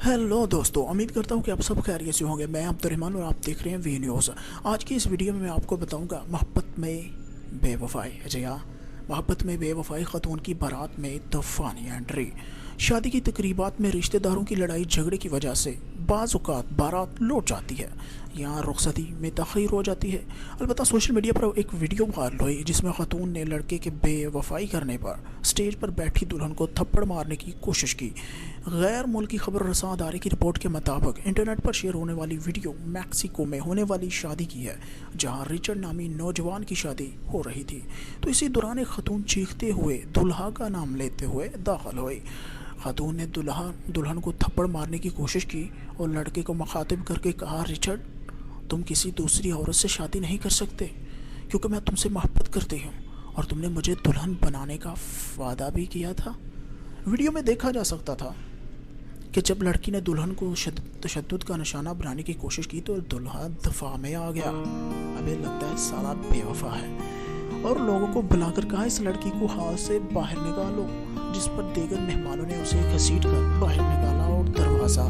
Hello दोस्तों, उम्मीद करता हूँ कि आप सब खैरियत से होंगे। मैं अब्दुर्रहमान और आप देख रहे हैं वी न्यूज़। आज की इस वीडियो में मैं आपको बताऊंगा मोहब्बत में बेवफाई। जी हाँ, मोहब्बत में बेवफाई, ख़तून की बारात में तूफ़ानी एंट्री। शादी की तकरीबात में रिश्तेदारों की लड़ाई झगड़े की वजह से बाज़ औक़ात बारात लौट जाती है, यहाँ रुखसती में तख़ीर हो जाती है। अलबत्ता सोशल मीडिया पर एक वीडियो वायरल हुई जिसमें ख़तून ने लड़के के बेवफाई करने पर स्टेज पर बैठी दुल्हन को थप्पड़ मारने की कोशिश की। गैर मुल्की खबर रसां अदारे की रिपोर्ट के मुताबिक इंटरनेट पर शेयर होने वाली वीडियो मैक्सिको में होने वाली शादी की है, जहां रिचर्ड नामी नौजवान की शादी हो रही थी। तो इसी दौरान एक खतून चीखते हुए दुल्हा का नाम लेते हुए दाखिल हुई। खातून ने दुल्हन को थप्पड़ मारने की कोशिश की और लड़के को मुखातिब करके कहा, रिचर्ड, तुम किसी दूसरी औरत से शादी नहीं कर सकते क्योंकि मैं तुमसे मोहब्बत करती हूँ और तुमने मुझे दुल्हन बनाने का वादा भी किया था। वीडियो में देखा जा सकता था कि जब लड़की ने दुल्हन को तशद्दुद का निशाना बनाने की कोशिश की तो दुल्हा दफा में आ गया। अबे लगता है साला बेवफा है, और लोगों को बुलाकर कहा, इस लड़की को हाथ से बाहर निकालो, जिस पर दीगर मेहमानों ने उसे घसीट कर बाहर निकाला और दरवाज़ा